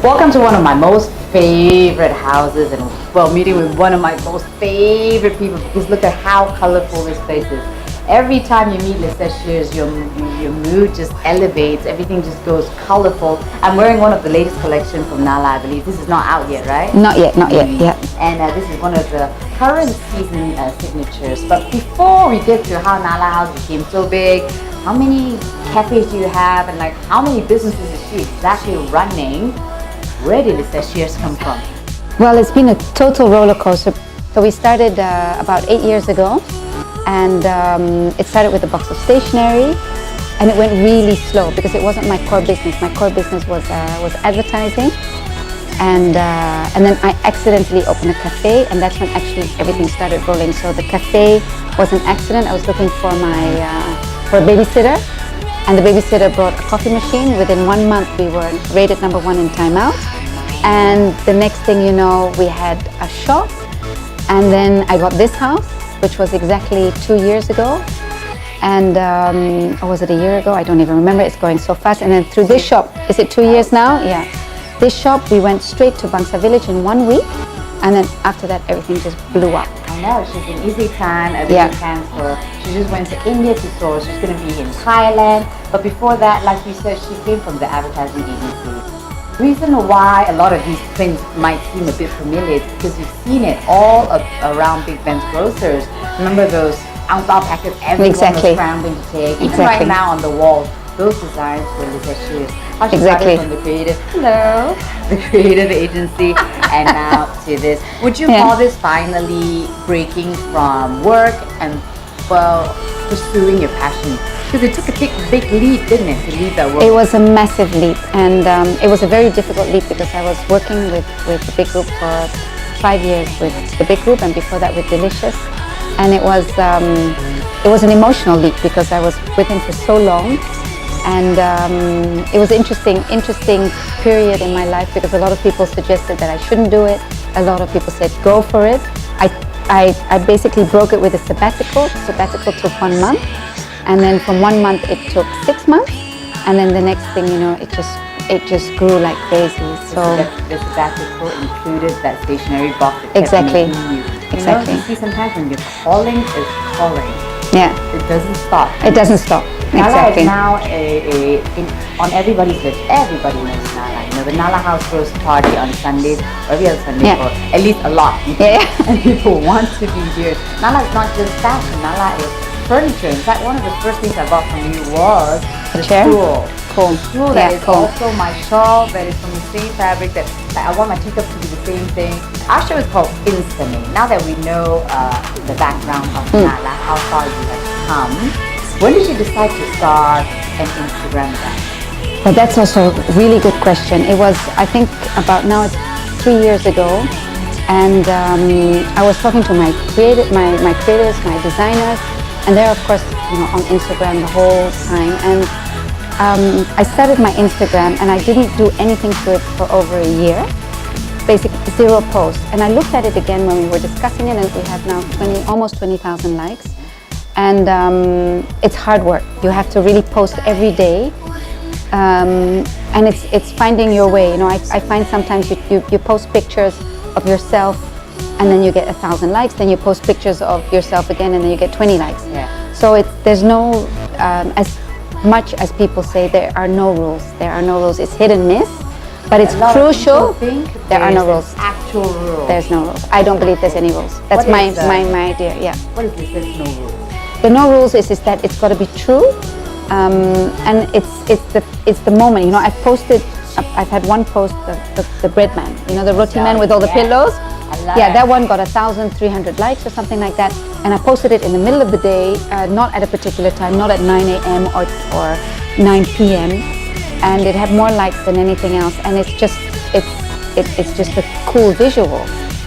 Welcome to one of my most favorite houses, and well, meeting with one of my most favorite people, because look at how colorful this place is. Every time you meet Lisette Scheers, your mood just elevates, everything just goes colorful. I'm wearing one of the latest collection from Nala, I believe. This is not out yet, right? Not yet, yeah. And this is one of the current season signatures. But before we get to how Nala House became so big, how many cafes do you have, and like how many businesses is she exactly running? Where did Lisette Scheers come from? Well, it's been a total roller coaster. So we started about 8 years ago, and it started with a box of stationery, and it went really slow because it wasn't my core business. My core business was advertising, and then I accidentally opened a cafe, and that's when actually everything started rolling. So the cafe was an accident. I was looking for for a babysitter, and the babysitter brought a coffee machine. Within 1 month, we were rated #1 in Time Out, and the next thing you know, we had a shop, and then I got this house, which was exactly 2 years ago, and or was it a year ago? I don't even remember. It's going so fast. And then through this shop, is it 2 years now? Yeah. This shop, we went straight to Bangsa Village in 1 week, and then after that, everything just blew up. I know, she's in Easy Tan, a big transfer. She just went to India to soar. She's going to be in Thailand. But before that, like you said, she came from the advertising agency. The reason why a lot of these things might seem a bit familiar is because you've seen it all around Big Ben's grocers. Remember those ounce-out packets everyone was scrambling to take? Even right now on the wall, those designs were Lisette Scheers. How she started from the creative, the creative agency, and now to this. Would you call this finally breaking from work and, well, pursuing your passion? Because it took a big leap, didn't it, to leave that work? It was a massive leap, and it was a very difficult leap because I was working with the big group for 5 years with the big group, and before that with Delicious. And it was an emotional leap because I was with him for so long, and it was interesting period in my life because a lot of people suggested that I shouldn't do it. A lot of people said go for it. I basically broke it with a sabbatical. Sabbatical took 1 month. And then from 1 month it took 6 months, and then the next thing you know, it just grew like crazy. So the sabbatical included that stationery box. Exactly. You see, sometimes when your calling is calling, it doesn't stop. It doesn't stop. Nala is now on everybody's list. Everybody knows Nala. You know, the Nala House Rose party on Sundays, every other Sunday, or at least a lot. And people want to be here. Nala is not just fashion. Nala is furniture. In fact, one of the first things I bought from you was the stool. Cool. Stool that is also my shawl, that is from the same fabric, that I want my teacup to be the same thing. Our show is called Insta-Made. Now that we know the background of Nala, how far you have come, when did you decide to start an Instagram brand? Well, that's also a really good question. It was, I think, about now it's 3 years ago, and I was talking to my creators, my designers, and they're of course, you know, on Instagram the whole time. And I started my Instagram, and I didn't do anything to it for over a year. Basically, 0 posts. And I looked at it again when we were discussing it, and we have now almost 20,000 likes. And it's hard work. You have to really post every day, and it's finding your way. You know, I find sometimes you post pictures of yourself, and then you get 1,000 likes. Then you post pictures of yourself again, and then you get 20 likes. So there's no, as much as people say, there are no rules. There are no rules. It's hit and miss, but it's crucial. There are no rules. Actual rules. Therethe no rules. I don't believe there's any rules. That's my idea. Yeah. What is this? There's no rules. The no rules is that it's got to be true, and it's the moment. You know, I've had one post, the bread man. You know, the roti man with all the pillows. That one got 1,300 likes or something like that. And I posted it in the middle of the day, not at a particular time, not at 9 a.m. or 9 p.m. And it had more likes than anything else. And it's just a cool visual.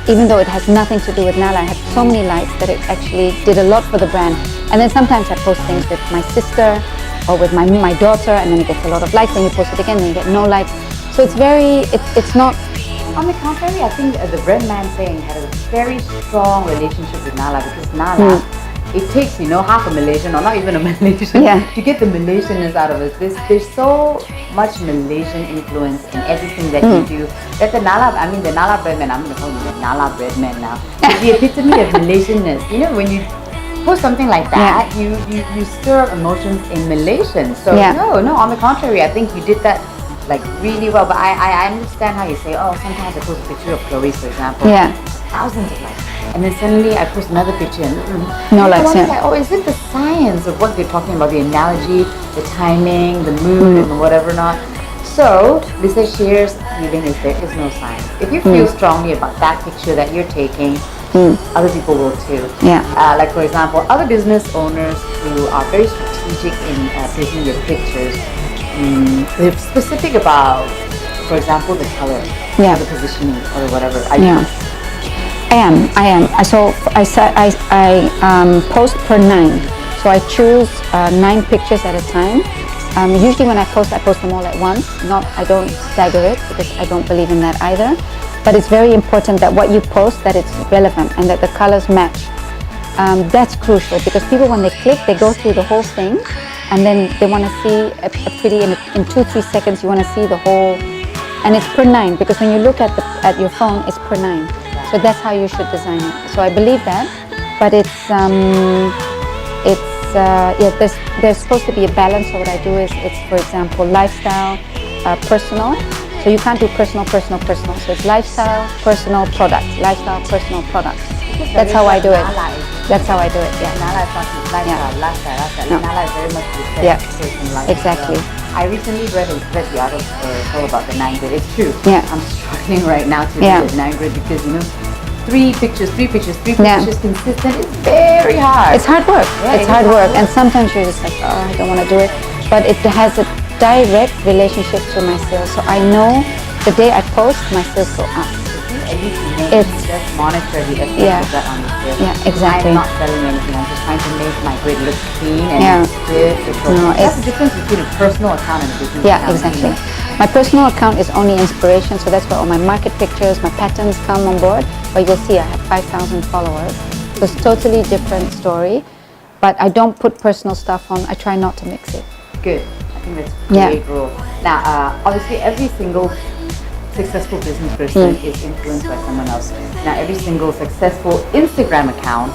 Even though it has nothing to do with Nala, I had so many likes that it actually did a lot for the brand. And then sometimes I post things with my sister or with my daughter, and then it gets a lot of likes, then you post it again, then you get no likes. So it's not. On the contrary, I think the bread man thing had a very strong relationship with Nala, because Nala it takes, half a Malaysian or not even a Malaysian to get the Malaysianness out of it. There's so much Malaysian influence in everything that you do. That the Nala breadman, I'm going to call him the Nala breadman now, is the epitome of Malaysianness. When you post something like that, you stir up emotions in Malaysian. So no, on the contrary, I think you did that like really well. But I understand how you say, sometimes I post a picture of Chloe's, for example, thousands of likes, and then suddenly I post another picture and no likes. Like, is it the science of what they're talking about, the analogy, the timing, the mood, and whatever not? So Lisette Scheers' feeling is there is no science. If you feel strongly about that picture that you're taking, other people will too. Like for example, other business owners who are very strategic in taking their pictures, they're specific about, for example, the color, or the positioning, or whatever. I am. So I post per 9. So I choose 9 pictures at a time. Usually when I post them all at once. I don't stagger it because I don't believe in that either. But it's very important that what you post, that it's relevant and that the colors match. That's crucial because people, when they click, they go through the whole thing and then they want to see a pretty, in 2-3 seconds, you want to see the whole, and it's per 9 because when you look at your phone, it's per 9. So that's how you should design it. So I believe that, but there's supposed to be a balance. So what I do is, it's, for example, lifestyle, personal. So you can't do personal. So it's lifestyle, personal, product. Lifestyle, personal, product. That's how I do it. That's how I do it. Nala is not lifestyle. No. Nala is very much person lifestyle. Exactly. I recently read the article about the 9 grid. It's true. I'm struggling right now to do the 9 grid because 3 pictures consistent. It's very hard. It's hard work. It's hard work, and sometimes you're just like, I don't want to do it. But it has a direct relationship to my sales. So I know the day I post, my sales go up. It's just monitor the effect of that on the sales. Yeah, exactly. I'm not selling anything. I'm just trying to make my grid look clean and good. That's the difference between a personal account and a business account. Yeah, exactly. My personal account is only inspiration, so that's where all my market pictures, my patterns come on board. But you'll see I have 5,000 followers. So it's totally different story. But I don't put personal stuff on. I try not to mix it. Good. I think that's a great rule. Now, obviously, every single successful business person is influenced by someone else. Now, every single successful Instagram account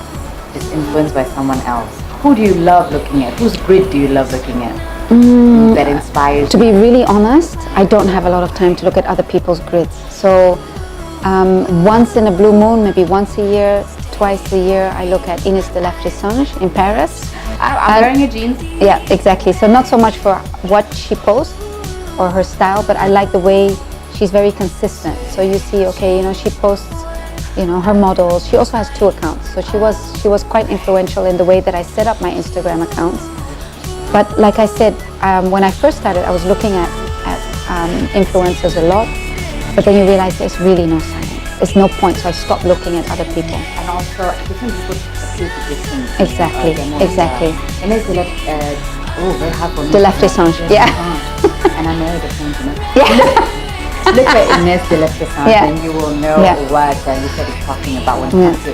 is influenced by someone else. Who do you love looking at? Whose grid do you love looking at? That inspires you? To be really honest, I don't have a lot of time to look at other people's grids. So once in a blue moon, maybe once a year, twice a year, I look at Ines de la Frissange in Paris. I'm wearing your jeans. Yeah, exactly. So not so much for what she posts or her style, but I like the way she's very consistent. So you see, she posts, her models. She also has 2 accounts. So she was quite influential in the way that I set up my Instagram accounts. But like I said, when I first started, I was looking at influencers a lot, but then you realize there's really no science. There's no point, so I stopped looking at other people. And also, different people appeal to different. Exactly. And it's very hard for me. De la Frissange, And I married a French, Look at Ines de la Frissange and you will know what Lisette is talking about when it comes to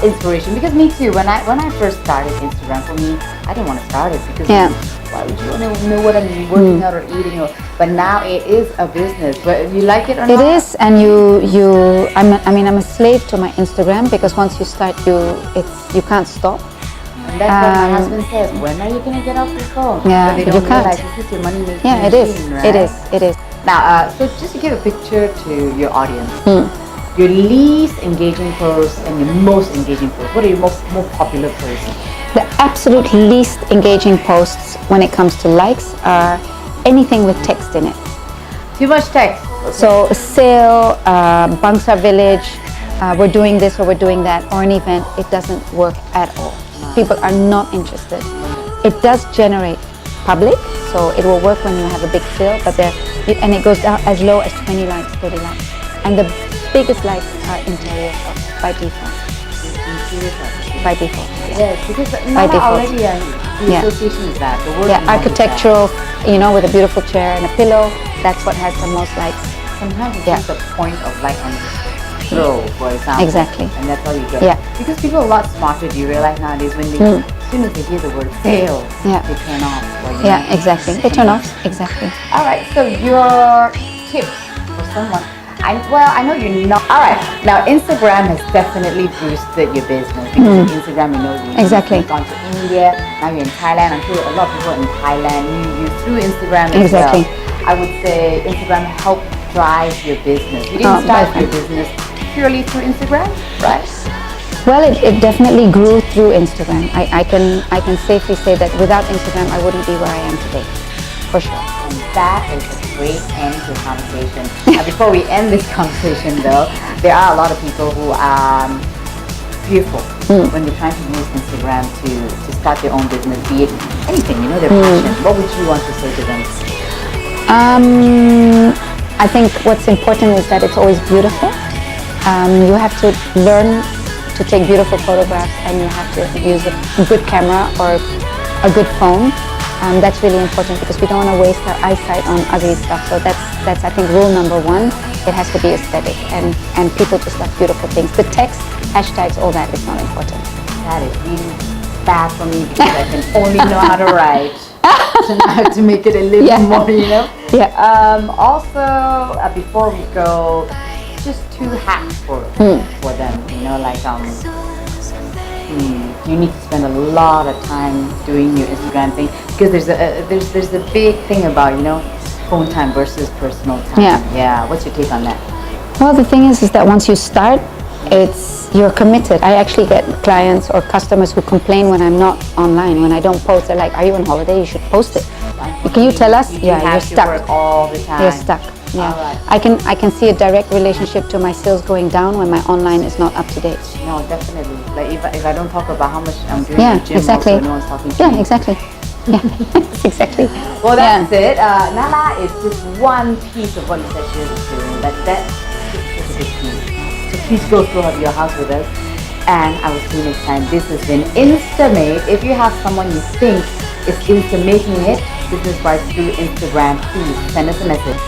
inspiration. Because me too, when I first started Instagram, for me, I didn't want to start it because why would you want to know what I'm working out or eating? But now it is a business. But you like it or not? It is, and I'm a slave to my Instagram because once you start, you can't stop. And that's what my husband says. When are you going to get off your phone? Yeah, but they don't you can't. realize this is your money making Yeah, it machine, is. Right? It is. Now, so just to give a picture to your audience, your least engaging posts and your most engaging posts. What are your more popular posts? The absolute least engaging posts when it comes to likes are anything with text in it. Too much text. So a sale, Bangsa Village, we're doing this or we're doing that, or an event, it doesn't work at all. People are not interested. It does generate public, so it will work when you have a big sale, but and it goes down as low as 20 likes, 30 likes. And the biggest likes are interior shots by default. By default. Yes, because already the association is that. The word architectural, with a beautiful chair and a pillow, that's what has the most likes. Sometimes it's just the point of like on throw, for example. Exactly. And that's all you get. Yeah. Because people are a lot smarter. Do you realize nowadays when they, as soon as they hear the word sales, they turn off. Exactly. They turn off. Exactly. All right. So your tips for someone. I know you're not. All right. Now, Instagram has definitely boosted your business because of Instagram, Exactly. You've gone to India. Now you're in Thailand. I'm sure a lot of people in Thailand knew you through Instagram as Exactly. well. I would say Instagram helped drive your business. You didn't start your business purely through Instagram, right? Well, it definitely grew through Instagram. I can safely say that without Instagram, I wouldn't be where I am today, for sure. And that is a great end to the conversation. Before we end this conversation though, there are a lot of people who are fearful when they're trying to use Instagram to start their own business, be it anything, their passion. What would you want to say to them? I think what's important is that it's always beautiful. You have to learn to take beautiful photographs, and you have to use a good camera or a good phone. That's really important because we don't want to waste our eyesight on ugly stuff. So that's I think rule number one. It has to be aesthetic, and people just love beautiful things. The text, hashtags, all that is not important. That is really bad for me because I can only know how to write. So now I have to make it a little more, Yeah. Also, before we go, just 2 hacks for them, you need to spend a lot of time doing your Instagram thing because there's a big thing about phone time versus personal time. Yeah. What's your take on that? Well, the thing is that once you start, you're committed. I actually get clients or customers who complain when I'm not online, when I don't post. They're like, "Are you on holiday? You should post it." Can you tell us? You're stuck. Work all the time. You're stuck. Yeah. Right. I can see a direct relationship to my sales going down when my online is not up to date. No, definitely. Like if I don't talk about how much I'm doing Yeah, in the gym, exactly. also no one's talking to me. Yeah, exactly. Yeah, exactly. Well, that's it. Nala is just one piece of what Lisette Scheers is doing, but that's just a big piece. So please go through your house with us, and I will see you next time. This has been Insta-Made. If you have someone you think is Insta-making it, business-wise through Instagram, please send us a message.